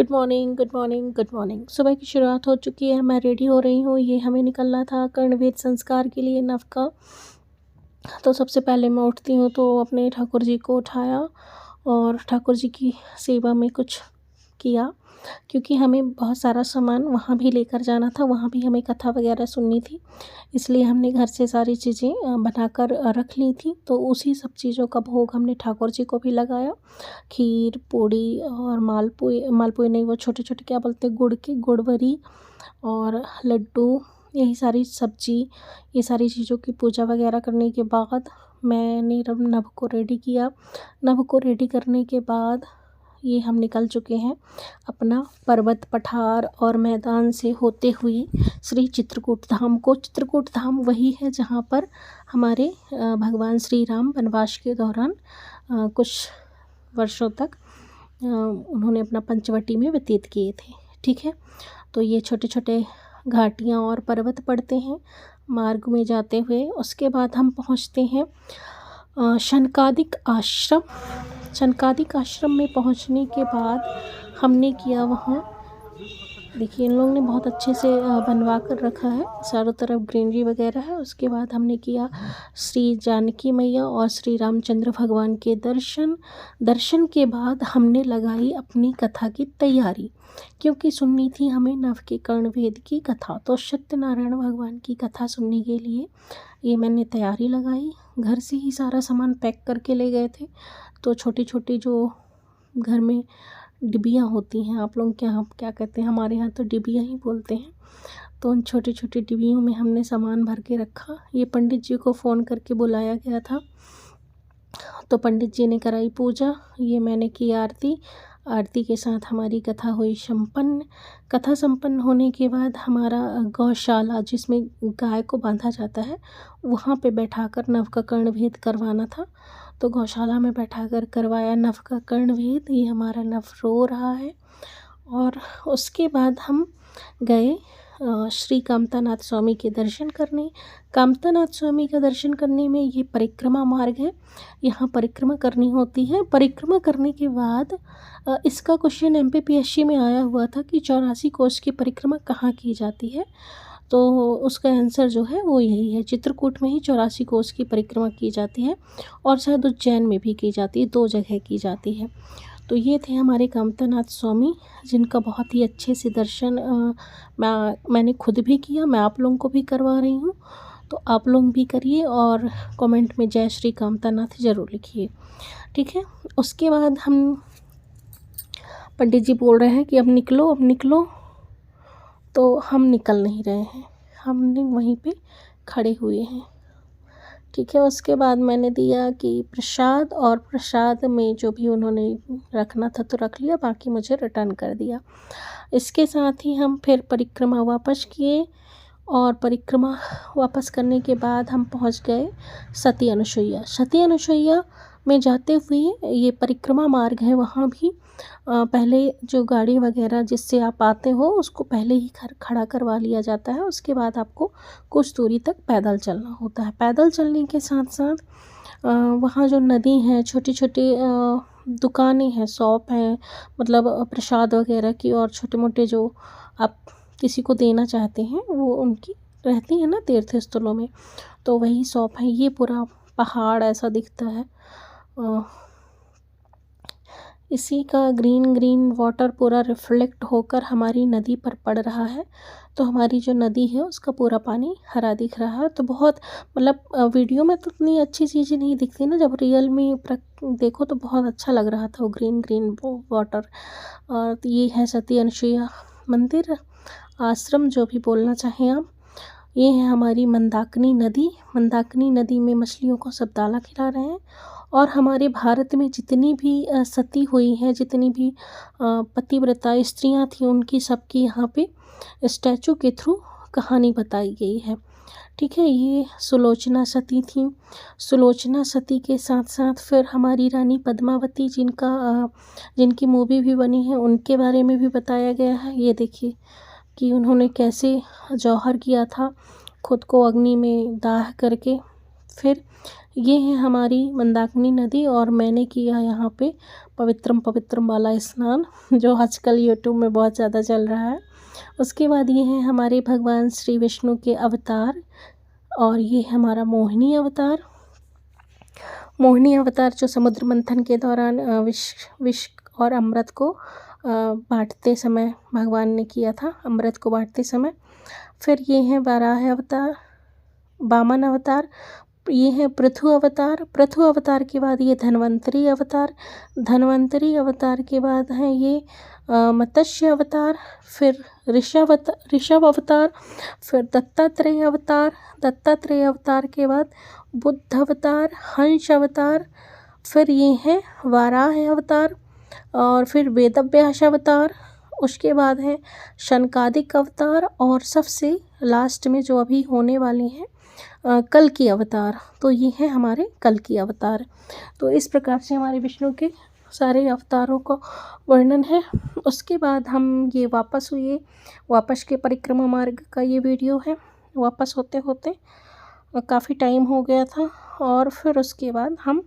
Good morning, good morning, good morning. सुबह की शुरुआत हो चुकी है, मैं रेडी हो रही हूँ। ये हमें निकलना था कर्णवेद संस्कार के लिए नव का। तो सबसे पहले मैं उठती हूँ तो अपने ठाकुर जी को उठाया और ठाकुर जी की सेवा में कुछ किया, क्योंकि हमें बहुत सारा सामान वहाँ भी लेकर जाना था, वहाँ भी हमें कथा वगैरह सुननी थी। इसलिए हमने घर से सारी चीज़ें बनाकर रख ली थी। तो उसी सब चीज़ों का भोग हमने ठाकुर जी को भी लगाया। खीर, पूड़ी और मालपुए, मालपुए नहीं, वो छोटे छोटे क्या बोलते हैं, गुड़ के, गुड़वरी और लड्डू, यही सारी सब्जी, ये सारी चीज़ों की पूजा वगैरह करने के बाद मैंने नभ को रेडी किया। नभ को रेडी करने के बाद ये हम निकल चुके हैं अपना पर्वत, पठार और मैदान से होते हुए श्री चित्रकूट धाम को। चित्रकूट धाम वही है जहाँ पर हमारे भगवान श्री राम वनवास के दौरान कुछ वर्षों तक उन्होंने अपना पंचवटी में व्यतीत किए थे। ठीक है, तो ये छोटे छोटे घाटियाँ और पर्वत पड़ते हैं मार्ग में जाते हुए। उसके बाद हम पहुँचते हैं शनकादिक आश्रम। शनकादिक आश्रम में पहुंचने के बाद हमने किया वहाँ, देखिए इन लोगों ने बहुत अच्छे से बनवा कर रखा है, चारों तरफ ग्रीनरी वगैरह है। उसके बाद हमने किया श्री जानकी मैया और श्री रामचंद्र भगवान के दर्शन। दर्शन के बाद हमने लगाई अपनी कथा की तैयारी, क्योंकि सुननी थी हमें नव के कर्णवेद की कथा। तो सत्यनारायण भगवान की कथा सुनने के लिए ये मैंने तैयारी लगाई। घर से ही सारा सामान पैक करके ले गए थे। तो छोटी छोटी जो घर में डिबियाँ होती हैं, आप लोग क्या कहते हैं, हमारे यहाँ तो डिबियाँ ही बोलते हैं। तो उन छोटी छोटी डिबियों में हमने सामान भर के रखा। ये पंडित जी को फ़ोन करके बुलाया गया था, तो पंडित जी ने कराई पूजा। ये मैंने की आरती। आरती के साथ हमारी कथा हुई संपन्न। कथा संपन्न होने के बाद हमारा गौशाला, जिसमें गाय को बांधा जाता है, वहाँ पे बैठाकर नव का कर्णवेद करवाना था। तो गौशाला में बैठाकर करवाया नव का कर्णवेद। ये हमारा नव रो रहा है। और उसके बाद हम गए श्री कामतानाथ स्वामी के दर्शन करने। कामतानाथ स्वामी का दर्शन करने में ये परिक्रमा मार्ग है, यहाँ परिक्रमा करनी होती है। परिक्रमा करने के बाद इसका क्वेश्चन MPPSC में आया हुआ था कि 84 कोस की परिक्रमा कहाँ की जाती है। तो उसका आंसर जो है वो यही है, चित्रकूट में ही 84 कोस की परिक्रमा की जाती है, और शायद उज्जैन में भी की जाती है, 2 जगह की जाती है। तो ये थे हमारे कामतानाथ स्वामी, जिनका बहुत ही अच्छे से दर्शन मैंने खुद भी किया, मैं आप लोगों को भी करवा रही हूँ। तो आप लोग भी करिए और कमेंट में जय श्री कामतानाथ ज़रूर लिखिए। ठीक है, उसके बाद हम पंडित जी बोल रहे हैं कि अब निकलो, अब निकलो। तो हम निकल नहीं रहे हैं, हमने वहीं पे खड़े हुए हैं। ठीक है, उसके बाद मैंने दिया कि प्रसाद, और प्रसाद में जो भी उन्होंने रखना था तो रख लिया, बाकी मुझे रिटर्न कर दिया। इसके साथ ही हम फिर परिक्रमा वापस किए, और परिक्रमा वापस करने के बाद हम पहुंच गए सती अनुसुईया। सती अनुसुईया में जाते हुए ये परिक्रमा मार्ग है, वहाँ भी पहले जो गाड़ी वगैरह जिससे आप आते हो उसको पहले ही खड़ा करवा लिया जाता है। उसके बाद आपको कुछ दूरी तक पैदल चलना होता है। पैदल चलने के साथ साथ वहाँ जो नदी है, छोटी छोटी दुकानें हैं, शॉप हैं, मतलब प्रसाद वगैरह की, और छोटे मोटे जो आप किसी को देना चाहते हैं वो उनकी रहती है ना तीर्थ स्थलों में, तो वही शॉप है। ये पूरा पहाड़ ऐसा दिखता है, इसी का ग्रीन ग्रीन वाटर पूरा रिफ्लेक्ट होकर हमारी नदी पर पड़ रहा है। तो हमारी जो नदी है उसका पूरा पानी हरा दिख रहा है। तो बहुत, मतलब वीडियो में तो इतनी अच्छी चीज़ें नहीं दिखती ना, जब रियल में देखो तो बहुत अच्छा लग रहा था वो ग्रीन ग्रीन वाटर। और ये है सती अनुसुईया मंदिर, आश्रम, जो भी बोलना चाहें आप। ये है हमारी मंदाकिनी नदी। मंदाकिनी नदी में मछलियों को सब दाना खिला रहे हैं। और हमारे भारत में जितनी भी सती हुई हैं, जितनी भी पतिव्रता स्त्रियां थी, उनकी सबकी यहाँ पे स्टैचू के थ्रू कहानी बताई गई है। ठीक है, ये सुलोचना सती थी। सुलोचना सती के साथ साथ फिर हमारी रानी पद्मावती, जिनकी मूवी भी बनी है, उनके बारे में भी बताया गया है। ये देखिए कि उन्होंने कैसे जौहर किया था, खुद को अग्नि में दाह करके। फिर ये है हमारी मंदाकिनी नदी और मैंने किया यहाँ पे पवित्रम पवित्रम वाला स्नान, जो आजकल यूट्यूब में बहुत ज़्यादा चल रहा है। उसके बाद ये हैं हमारे भगवान श्री विष्णु के अवतार, और ये हमारा मोहिनी अवतार। मोहिनी अवतार जो समुद्र मंथन के दौरान विष और अमृत को बांटते समय भगवान ने किया था, अमृत को बांटते समय। फिर ये हैं वाराह अवतार, वामन अवतार, ये है पृथु अवतार। पृथु अवतार के बाद ये धन्वंतरी अवतार, धन्वंतरी अवतार के बाद है ये मत्स्य अवतार, फिर ऋषभ अवतार, फिर दत्तात्रेय अवतार, दत्तात्रेय अवतार के बाद बुद्ध अवतार, हंस अवतार, फिर ये है वाराह अवतार, और फिर वेदव्यास अवतार। उसके बाद है शनकादिक अवतार, और सबसे लास्ट में जो अभी होने वाली हैं कल की अवतार। तो ये है हमारे कल की अवतार। तो इस प्रकार से हमारे विष्णु के सारे अवतारों का वर्णन है। उसके बाद हम ये वापस हुए, वापस के परिक्रमा मार्ग का ये वीडियो है। वापस होते होते काफ़ी टाइम हो गया था, और फिर उसके बाद हम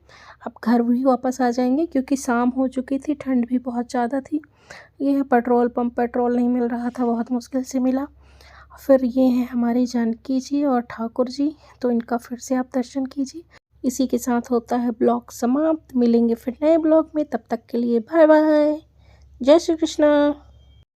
अब घर भी वापस आ जाएंगे, क्योंकि शाम हो चुकी थी, ठंड भी बहुत ज़्यादा थी। ये है पेट्रोल पंप, पेट्रोल नहीं मिल रहा था, बहुत मुश्किल से मिला। फिर ये हैं हमारे जानकी जी और ठाकुर जी, तो इनका फिर से आप दर्शन कीजिए। इसी के साथ होता है ब्लॉग समाप्त। मिलेंगे फिर नए ब्लॉग में, तब तक के लिए बाय बाय, जय श्री कृष्णा।